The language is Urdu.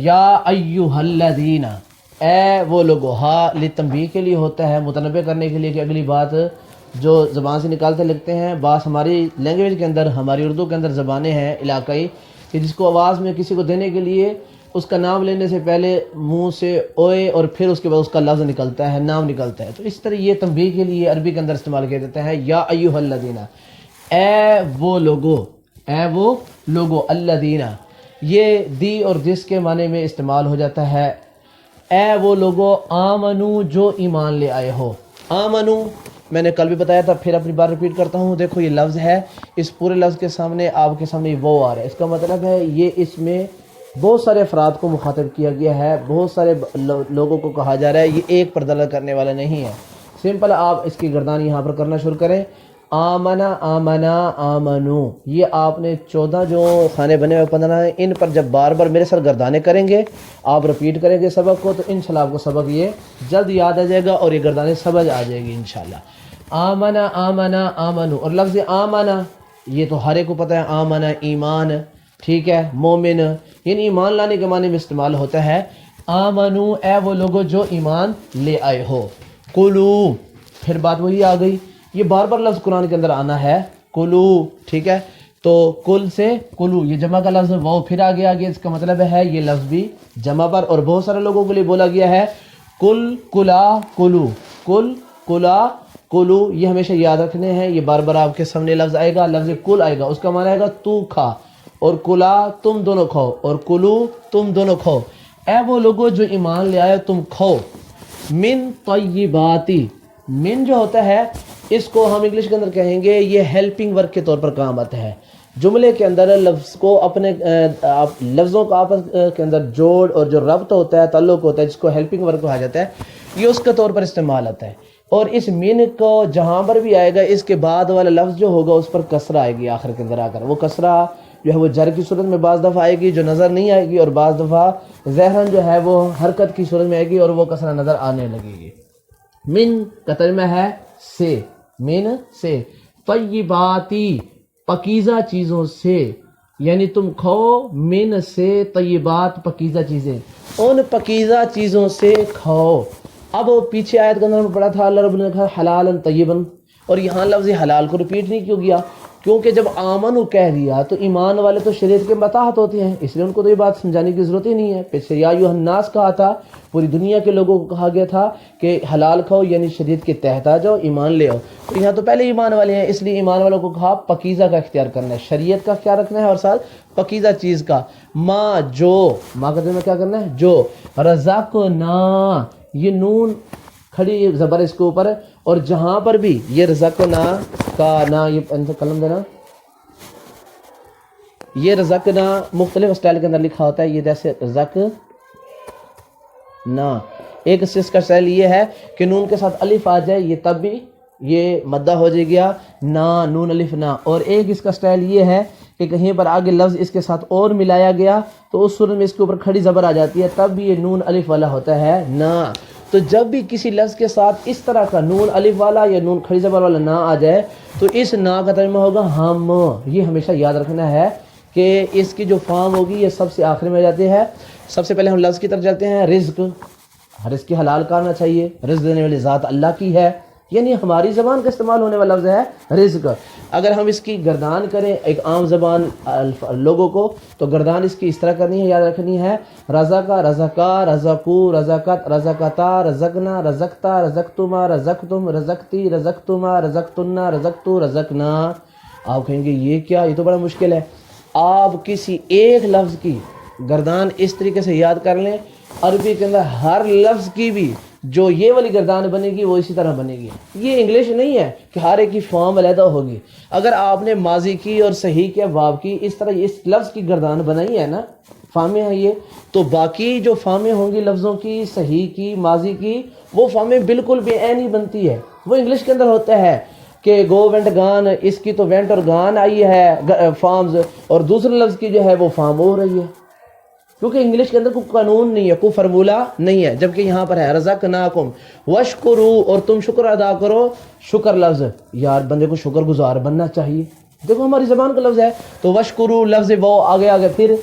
یا ایھا الذین، اے وہ لوگو، ہا لتنبیہ کے لیے ہوتا ہے، متنبہ کرنے کے لیے کہ اگلی بات جو زبان سے نکالتے لکھتے ہیں. بعض ہماری لینگویج کے اندر، ہماری اردو کے اندر زبانیں ہیں علاقائی کہ جس کو آواز میں کسی کو دینے کے لیے اس کا نام لینے سے پہلے منہ سے اوئے اور پھر اس کے بعد اس کا لفظ نکلتا ہے، نام نکلتا ہے. تو اس طرح یہ تنبیہ کے لیے عربی کے اندر استعمال کیا جاتا ہے. یا ایھا الذین، اے وہ لوگو، اے وہ لوگو. الذین یہ دی اور دس کے معنی میں استعمال ہو جاتا ہے. اے وہ لوگو آمنو جو ایمان لے آئے ہو. آمنو میں نے کل بھی بتایا تھا، پھر اپنی بار ریپیٹ کرتا ہوں. دیکھو یہ لفظ ہے، اس پورے لفظ کے سامنے آپ کے سامنے وہ آ رہا ہے. اس کا مطلب ہے یہ اس میں بہت سارے افراد کو مخاطب کیا گیا ہے، بہت سارے لوگوں کو کہا جا رہا ہے. یہ ایک پر دلالت کرنے والا نہیں ہے. سمپل آپ اس کی گردان یہاں پر کرنا شروع کریں. آمنا، آمنا، آمنو، یہ آپ نے 14 جو خانے بنے ہوئے 15 ہیں، ان پر جب بار بار میرے ساتھ گردانے کریں گے، آپ رپیٹ کریں گے سبق کو، تو انشاءاللہ آپ کو سبق یہ جلد یاد آ جائے گا اور یہ گردانے سمجھ آ جائے گی انشاءاللہ. آمنا، آمنا، آمنو. اور لفظ آمنا یہ تو ہر ایک کو پتہ ہے، آمنا ایمان، ٹھیک ہے، مومن یعنی ایمان لانے کے معنی میں استعمال ہوتا ہے. آمنو اے وہ لوگو جو ایمان لے آئے ہو. کلو، پھر بات وہی آ گئی. یہ بار بار لفظ قرآن کے اندر آنا ہے، کلو، ٹھیک ہے. تو کل سے کلو یہ جمع کا لفظ، وہ پھر آگے آگے اس کا مطلب ہے یہ لفظ بھی جمع پر اور بہت سارے لوگوں کے لیے بولا گیا ہے. کل، کلا، کلو، کل، کلا، کلو، یہ ہمیشہ یاد رکھنے ہیں. یہ بار بار آپ کے سامنے لفظ آئے گا. لفظ کل آئے گا، اس کا معنی آئے گا تو کھا، اور کلا تم دونوں کھاؤ، اور کلو تم دونوں کھاؤ. اے وہ لوگوں جو ایمان لے آئے تم کھاؤ. من طیباتی، من جو ہوتا ہے اس کو ہم انگلش کے اندر کہیں گے یہ ہیلپنگ ورک کے طور پر کام آتا ہے. جملے کے اندر لفظ کو اپنے لفظوں کا آپس کے اندر جوڑ اور جو ربط ہوتا ہے، تعلق ہوتا ہے، جس کو ہیلپنگ ورک کہا جاتا ہے، یہ اس کے طور پر استعمال آتا ہے. اور اس من کو جہاں پر بھی آئے گا اس کے بعد والا لفظ جو ہوگا اس پر کسرہ آئے گی آخر کے اندر آ کر. وہ کسرہ جو ہے وہ جر کی صورت میں بعض دفعہ آئے گی جو نظر نہیں آئے گی، اور بعض دفعہ ظاہراً جو ہے وہ حرکت کی صورت میں آئے گی اور وہ کسرہ نظر آنے لگے گی. من کا ترجمہ ہے سے، من سے. طیباتی پاکیزہ چیزوں سے، یعنی تم کھاؤ من سے طیبات پاکیزہ چیزیں، ان پاکیزہ چیزوں سے کھاؤ. اب پیچھے آیت کے اندر میں پڑھا تھا اللہ رب نے کہا حلالا طیبا، اور یہاں لفظ حلال کو ریپیٹ نہیں کیوں کیا؟ کیونکہ جب آمنو کہہ دیا تو ایمان والے تو شریعت کے متاحت ہوتے ہیں، اس لیے ان کو تو یہ بات سمجھانے کی ضرورت ہی نہیں ہے. پھر یا ایھا الناس کہا تھا، پوری دنیا کے لوگوں کو کہا گیا تھا کہ حلال کھاؤ یعنی شریعت کے تحت آ جاؤ، ایمان لے آؤ. تو یہاں تو پہلے ایمان والے ہیں، اس لیے ایمان والوں کو کہا پاکیزہ کا اختیار کرنا ہے، شریعت کا اختیار رکھنا ہے، اور ساتھ پاکیزہ چیز کا. ماں جو، ماں کا ترجمہ کیا کرنا ہے؟ جو. رزقنا، یہ نون کھڑی زبر اس کے اوپر، اور جہاں پر بھی یہ رزقنا کا نا، یہ قلم دینا، یہ رزقنا مختلف اسٹائل کے اندر لکھا ہوتا ہے. یہ جیسے رزق نا، ایک اس کا اسٹائل یہ ہے کہ نون کے ساتھ الف آ جائے، یہ تب بھی یہ مدہ ہو جائے گیا نا، نون الف نا. اور ایک اس کا اسٹائل یہ ہے کہ کہیں پر آگے لفظ اس کے ساتھ اور ملایا گیا تو اس صورت میں اس کے اوپر کھڑی زبر آ جاتی ہے، تب بھی یہ نون الف والا ہوتا ہے نا. تو جب بھی کسی لفظ کے ساتھ اس طرح کا نون الف والا یا نون کھڑی زبر والا نا آ جائے تو اس نا کا ترجمہ ہوگا ہم. یہ ہمیشہ یاد رکھنا ہے کہ اس کی جو فارم ہوگی یہ سب سے آخر میں آ جاتی ہے. سب سے پہلے ہم لفظ کی طرف چلتے ہیں. رزق، رزق کی حلال کرنا چاہیے، رزق دینے والی ذات اللہ کی ہے، یعنی ہماری زبان کا استعمال ہونے والا لفظ ہے رزق. اگر ہم اس کی گردان کریں ایک عام زبان لوگوں کو تو گردان اس کی اس طرح کرنی ہے، یاد رکھنی ہے. رزقا، رزقا، رزقو، رزقت، رزقتا، رزقنا، رزقتا، رزقتما، رزقتم، رزقتی، رزقتما، رزقتنا، رزقتو، رزقنا. آپ کہیں گے یہ کیا، یہ تو بڑا مشکل ہے. آپ کسی ایک لفظ کی گردان اس طریقے سے یاد کر لیں، عربی کے اندر ہر لفظ کی بھی جو یہ والی گردان بنے گی وہ اسی طرح بنے گی. یہ انگلش نہیں ہے کہ ہر ایک کی فارم علیحدہ ہوگی. اگر آپ نے ماضی کی اور صحیح کے باب کی اس طرح اس لفظ کی گردان بنائی ہے نا، فارمیں ہیں یہ، تو باقی جو فارمیں ہوں گی لفظوں کی، صحیح کی، ماضی کی، وہ فارمیں بالکل بے عین ہی بنتی ہے. وہ انگلش کے اندر ہوتا ہے کہ گو وینٹ گان، اس کی تو وینٹ اور گان آئی ہے فارمز، اور دوسرے لفظ کی جو ہے وہ فارم ہو رہی ہے، کیونکہ انگلش کے اندر کوئی قانون نہیں ہے، کوئی فرمولہ نہیں ہے. جبکہ یہاں پر ہے رزقناکم واشکرو، اور تم شکر ادا کرو. شکر لفظ، یار بندے کو شکر گزار بننا چاہیے. دیکھو ہماری زبان کا لفظ ہے تو واشکرو لفظ وہ آگے آگے پھر،